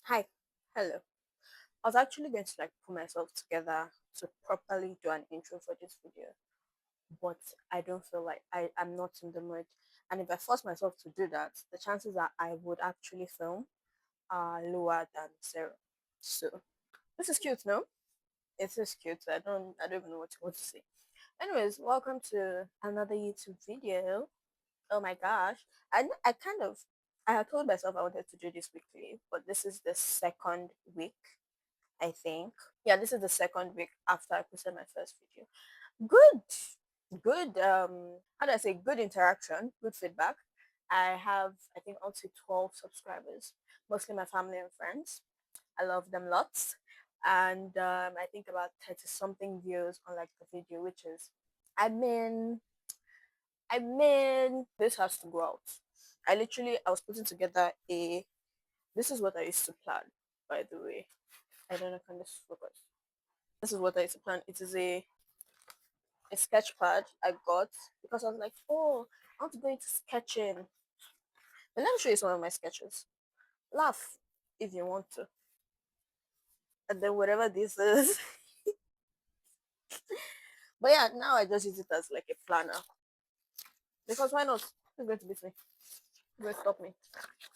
Hi, hello. I was actually going to put myself together to properly do an intro for this video, but I don't feel like I'm not in the mood. And if I force myself to do that, the chances that I would actually film are lower than zero. So this is cute, no? It is cute. I don't even know what to say. Anyways, welcome to another YouTube video. Oh my gosh. I kind of I had told myself I wanted to do this weekly, but this is the second week I think. Yeah, this is the second week after I posted my first video. Good, how do I say, good interaction, good feedback. I have, I think, up to 12 subscribers, mostly my family and friends. I love them lots. And I think about 30 something views on the video, which is, I mean, this has to go out. I was putting together this is what I used to plan, by the way. I don't know, can this focus? This is what I used to plan. It is a sketch pad I got because I was like, oh, I want to go into sketching. And let me show you some of my sketches. Laugh if you want to. And then whatever this is. But yeah, now I just use it as like a planner. Because why not? Who's going to beat me? Who's going to stop me?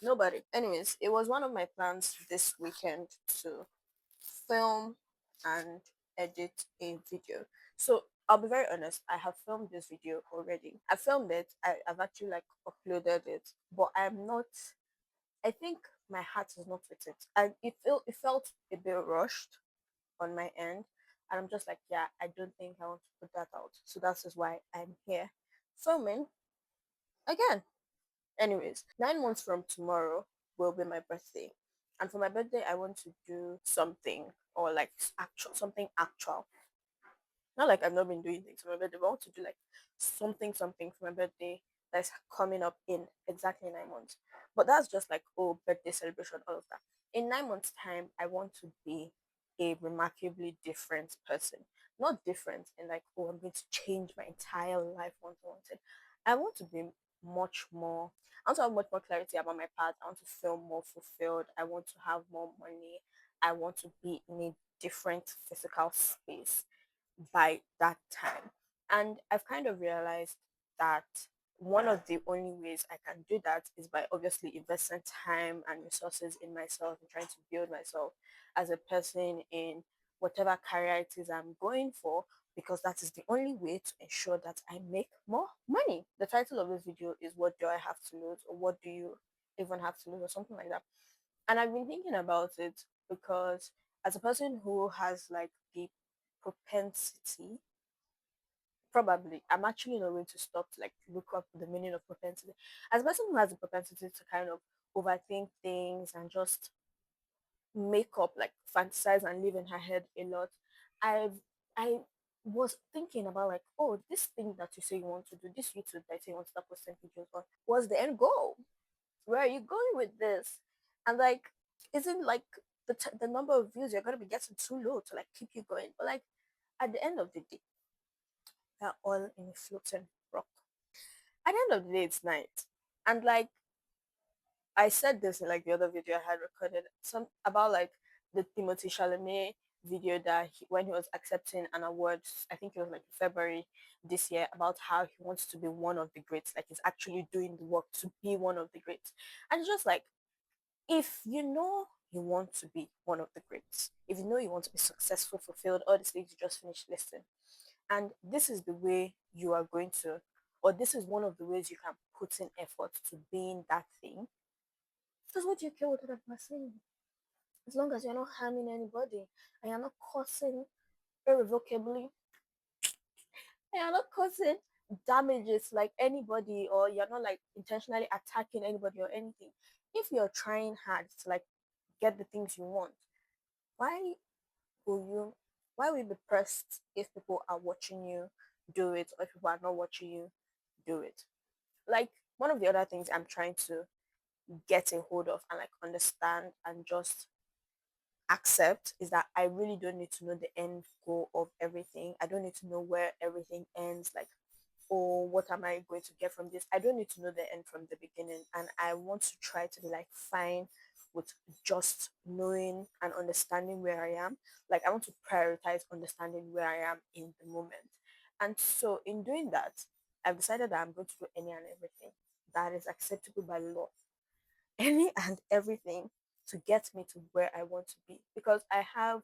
Nobody. Anyways, it was one of my plans this weekend to film and edit a video. So I'll be very honest, I have filmed this video already. I filmed it, I've actually uploaded it, but I'm not, I think my heart is not with it. And it felt a bit rushed on my end. And I'm just like, yeah, I don't think I want to put that out. So that's just why I'm here filming again. Anyways, 9 months from tomorrow will be my birthday. And for my birthday, I want to do something or actual something actual. Not like I've not been doing things for my birthday, but I want to do something for my birthday that's coming up in exactly 9 months. But that's just like, oh, birthday celebration, all of that. In 9 months' time, I want to be a remarkably different person. Not different in like, oh, I'm going to change my entire life once I wanted. I want to be much more, I want to have much more clarity about my path. I want to feel more fulfilled. I want to have more money. I want to be in a different physical space by that time. And I've kind of realized that one of the only ways I can do that is by obviously investing time and resources in myself and trying to build myself as a person in whatever career it is I'm going for, because that is the only way to ensure that I make more money. The title of this video is What Do I Have to Lose, or What Do You Even Have to Lose, or something like that. And I've been thinking about it because as a person who has the propensity, probably I'm actually not going to stop to look up the meaning of propensity. As a person who has the propensity to kind of overthink things and just make up, fantasize and live in her head a lot, I was thinking about oh, this thing that you say you want to do, this YouTube that you say you want to start posting videos on, what's the end goal? Where are you going with this? And isn't the number of views you're gonna be getting too low to keep you going? But at the end of the day, we're all in a floating rock. At the end of the day, it's night. And I said this in the other video I had recorded, some about the Timothy Chalamet video that when he was accepting an award, I think it was February this year, about how he wants to be one of the greats, he's actually doing the work to be one of the greats. And it's just if you know you want to be one of the greats, if you know you want to be successful, fulfilled, all these things you just finished listing, and this is the way you are going to, or this is one of the ways you can put in effort to being that thing, because what do you care what other people are saying? As long as you're not harming anybody and you're not causing irrevocably, and you're not causing damages anybody, or you're not intentionally attacking anybody or anything. If you're trying hard to get the things you want, why will you why will you be pressed if people are watching you do it, or if people are not watching you do it? One of the other things I'm trying to get a hold of and understand and just accept is that I really don't need to know the end goal of everything. I don't need to know where everything ends, or what am I going to get from this. I don't need to know the end from the beginning, and I want to try to be fine with just knowing and understanding where I am. Like, I want to prioritize understanding where I am in the moment. And so, in doing that, I've decided that I'm going to do any and everything that is acceptable by law, any and everything to get me to where I want to be, because I have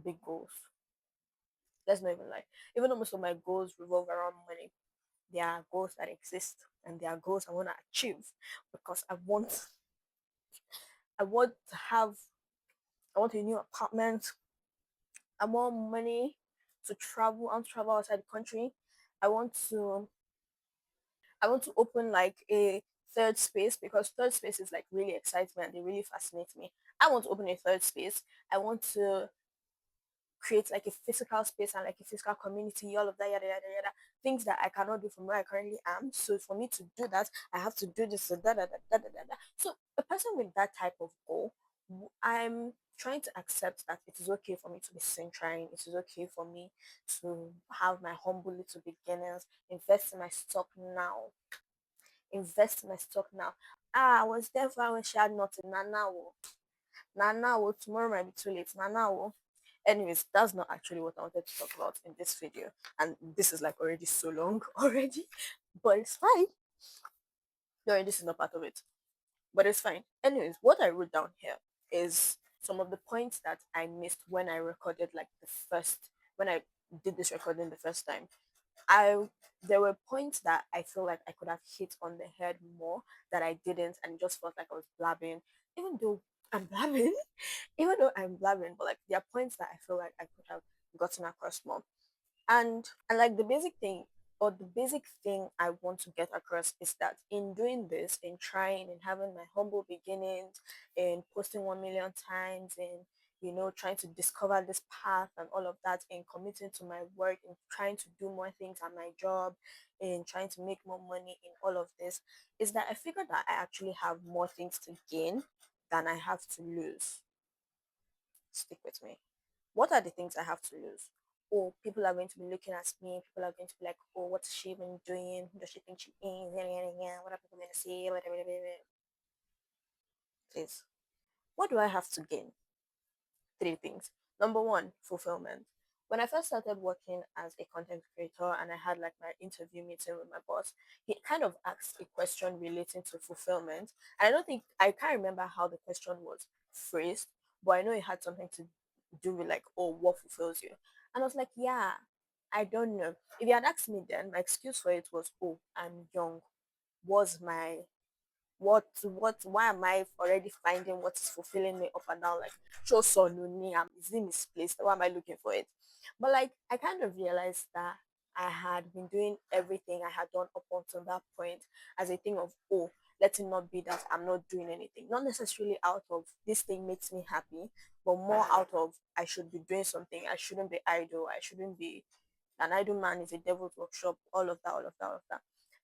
big goals. Let's not even lie. Even though most of my goals revolve around money, there are goals that exist and there are goals I want to achieve because I want to have I want a new apartment. I want money to travel. I want to travel outside the country. I want to I want to open like a third space because third spaces like really excite me and they really fascinate me. I want to open a third space. I want to create like a physical space and like a physical community, all of that, yada yada yada. Things that I cannot do from where I currently am. So for me to do that, I have to do this. So da da da da da da. Da. So a person with that type of goal, I'm trying to accept that it is okay for me to be seen trying. It is okay for me to have my humble little beginnings, invest in my stock now, invest in my stock now. Ah, I was there for when she had nothing. Now, tomorrow might be too late. Now. Anyways, that's not actually what I wanted to talk about in this video. And this is like already so long already. But it's fine. No, this is not part of it. But it's fine. Anyways, what I wrote down here is some of the points that I missed when I recorded like when I did this recording the first time. I There were points that I feel like I could have hit on the head more that I didn't, and it just felt like I was blabbing. Even though I'm blabbing, even though I'm blabbing, but like there are points that I feel like I could have gotten across more. And like the basic thing or the basic thing I want to get across is that in doing this, in trying and having my humble beginnings, in posting 1 million times, in trying to discover this path and all of that, in committing to my work, in trying to do more things at my job, in trying to make more money in all of this, is that I figured that I actually have more things to gain than I have to lose. Stick with me. What are the things I have to lose? Oh, people are going to be looking at me. People are going to be like, oh, what's she even doing? Who does she think she is? Yeah, yeah, yeah. What are people going to say? Please. What do I have to gain? Three things. Number one, fulfillment. When I first started working as a content creator and I had like my interview meeting with my boss, he kind of asked a question relating to fulfillment. And I can't remember how the question was phrased, but I know it had something to do with like, oh, what fulfills you? And I was like, yeah, I don't know. If you had asked me then, my excuse for it was, oh, I'm young, was my why am I already finding what is fulfilling me up and down? Like, show son is it misplaced? Why am I looking for it? But like I kind of realized that I had been doing everything I had done up until that point as a thing of, oh, let it not be that I'm not doing anything. Not necessarily out of this thing makes me happy, but more out of I should be doing something. I shouldn't be idle. I shouldn't be an idle man is a devil's workshop, all of that, all of that, all of that.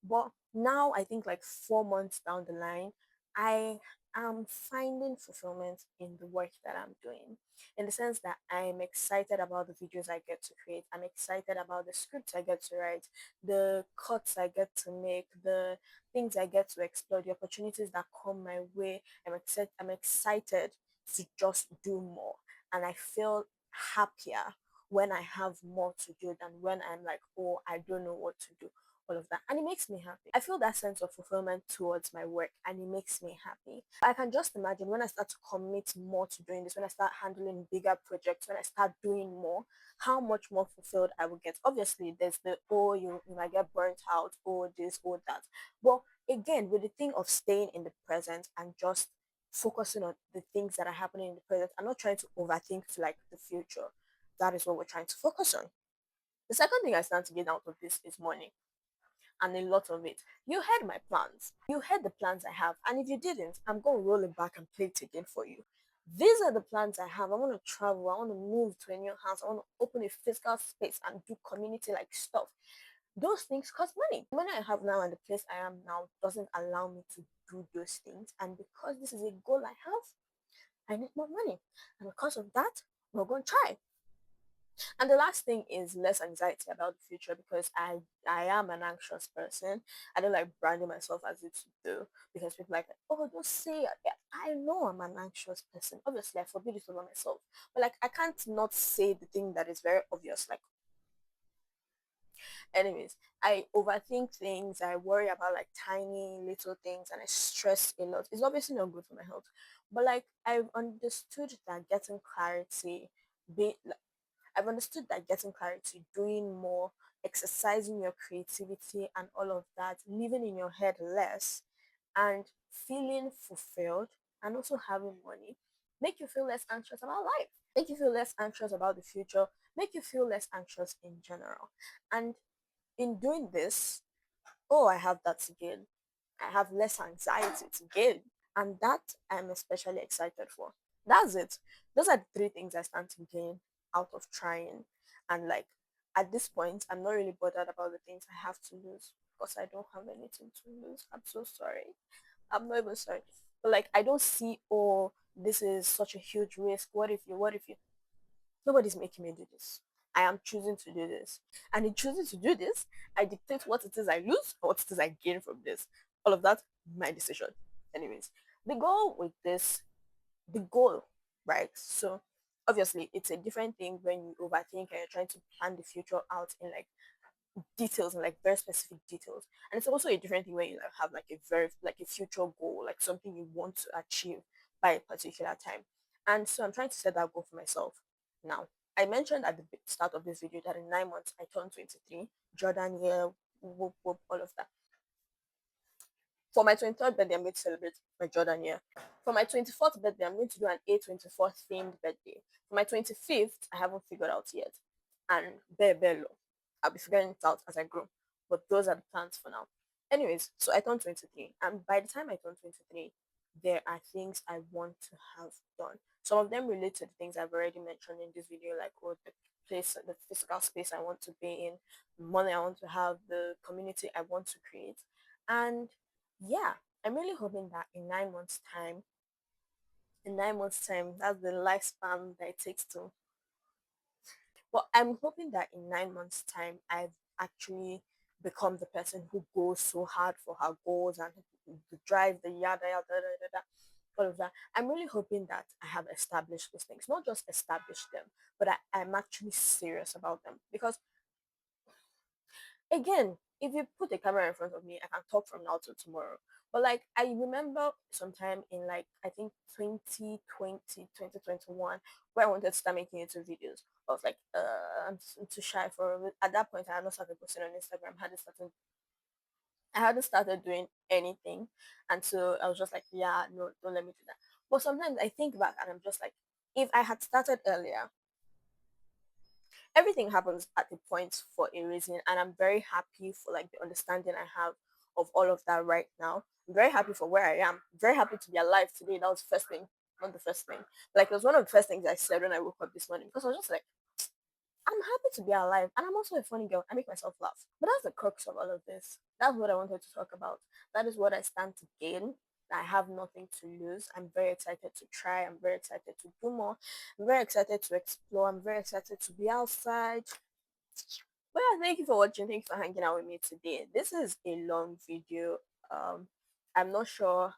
But now I think like 4 months down the line, I am finding fulfillment in the work that I'm doing. In the sense that I'm excited about the videos I get to create. I'm excited about the scripts I get to write, the cuts I get to make, the things I get to explore, the opportunities that come my way. I'm excited to just do more. And I feel happier when I have more to do than when I'm like, oh, I don't know what to do, all of that. And it makes me happy. I feel that sense of fulfillment towards my work and it makes me happy. I can just imagine when I start to commit more to doing this, when I start handling bigger projects, when I start doing more, how much more fulfilled I will get. Obviously, there's the, oh, you might get burnt out, oh, this, oh, that. But again, with the thing of staying in the present and just focusing on the things that are happening in the present, I'm not trying to overthink to like the future. That is what we're trying to focus on. The second thing I stand to gain out of this is money and a lot of it. You heard my plans. You heard the plans I have. And if you didn't, I'm going to roll it back and play it again for you. These are the plans I have. I want to travel. I want to move to a new house. I want to open a physical space and do community like stuff. Those things cost money. The money I have now and the place I am now doesn't allow me to do those things. And because this is a goal I have, I need more money. And because of that, we're going to try. And the last thing is less anxiety about the future, because I am an anxious person. I don't like branding myself as it to do, because people like, oh, don't say it. Yeah, I know I'm an anxious person. Obviously, I forbid it over myself, but like I can't not say the thing that is very obvious. Like, anyways, I overthink things. I worry about like tiny little things, and I stress a lot. It's obviously not good for my health, but like I've understood that getting clarity, be I've understood that getting clarity, doing more, exercising your creativity and all of that, living in your head less, and feeling fulfilled, and also having money make you feel less anxious about life, make you feel less anxious about the future, make you feel less anxious in general. And in doing this, oh, I have that to gain. I have less anxiety to gain. And that I'm especially excited for. That's it. Those are the three things I stand to gain out of trying. And like at this point, I'm not really bothered about the things I have to lose, because I don't have anything to lose. I'm so sorry. I'm not even sorry. But like I don't see, oh, this is such a huge risk. What if you nobody's making me do this. I am choosing to do this. And in choosing to do this, I dictate what it is I lose or what it is I gain from this. All of that, my decision. Anyways, the goal with this, the goal, right? So obviously it's a different thing when you overthink and you're trying to plan the future out in like details and like very specific details. And it's also a different thing when you like have like a very like a future goal, like something you want to achieve by a particular time. And so I'm trying to set that goal for myself now. I mentioned at the start of this video that in 9 months I turned 23. Jordan year, whoop, whoop, all of that. For my 23rd birthday, I'm going to celebrate my Jordan year. For my 24th birthday, I'm going to do an A24 themed birthday. For my 25th, I haven't figured out yet. And bello. I'll be figuring it out as I grow. But those are the plans for now. Anyways, so I turned 23. And by the time I turned 23, there are things I want to have done. Some of them relate to the things I've already mentioned in this video, like the place, the physical space I want to be in, the money I want to have, the community I want to create. And yeah, I'm really hoping that in 9 months' time, that's the lifespan that it takes to. But I'm hoping that in 9 months' time, I've actually become the person who goes so hard for her goals and the drive, the yada yada yada yada, all of that. I'm really hoping that I have established these things, not just established them, but I'm actually serious about them. Because again, if you put a camera in front of me, I can talk from now till tomorrow. But like I remember sometime in like I think 2020, 2021, where I wanted to start making YouTube videos. I was like, I'm too shy for it. At that point I had not started posting on Instagram, I hadn't started doing anything. And so I was just like, yeah, no, don't let me do that. But sometimes I think back and I'm just like, if I had started earlier, everything happens at a point for a reason, and I'm very happy for like the understanding I have of all of that right now. I'm very happy for where I am. I'm very happy to be alive today. That was the first thing, not the first thing. Like it was one of the first things I said when I woke up this morning, because I was just like, I'm happy to be alive, and I'm also a funny girl. I make myself laugh. But that's the crux of all of this. That's what I wanted to talk about. That is what I stand to gain. I have nothing to lose. I'm very excited to try. I'm very excited to do more. I'm very excited to explore. I'm very excited to be outside. Well, yeah, thank you for watching. Thank you for hanging out with me today. This is a long video. Um, I'm not sure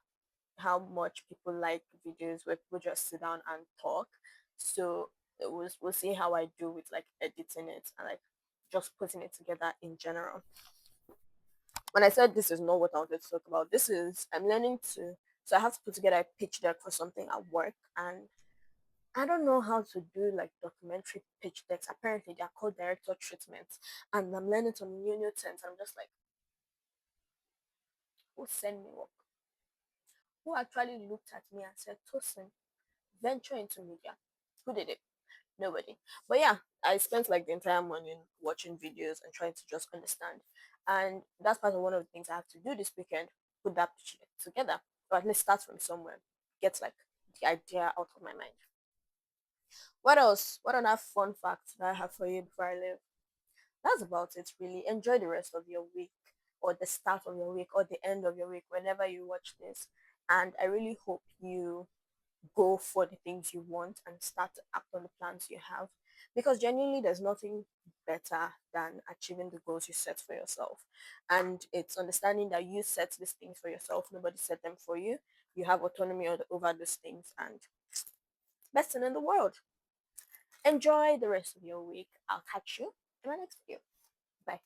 how much people like videos where people just sit down and talk. So we'll see how I do with like editing it and like just putting it together in general. When I said this is not what I wanted to talk about, this is I'm learning to. So I have to put together a pitch deck for something at work, and I don't know how to do like documentary pitch decks. Apparently, they are called director treatments, and I'm learning some new terms. I'm just like, who sent me work? Who actually looked at me and said, Tosin, venture into media? Who did it? Nobody. But yeah, I spent like the entire morning watching videos and trying to just understand. And that's part of one of the things I have to do this weekend. Put that pitch deck together, or at least start from somewhere. Get like the idea out of my mind. What else? What other fun facts that I have for you before I leave? That's about it, really. Enjoy the rest of your week, or the start of your week, or the end of your week, whenever you watch this. And I really hope you go for the things you want and start to act on the plans you have. because genuinely there's nothing better than achieving the goals you set for yourself. And it's understanding that you set these things for yourself, nobody set them for you. You have autonomy over those things, and best thing in the world. Enjoy the rest of your week. I'll catch you in my next video. Bye.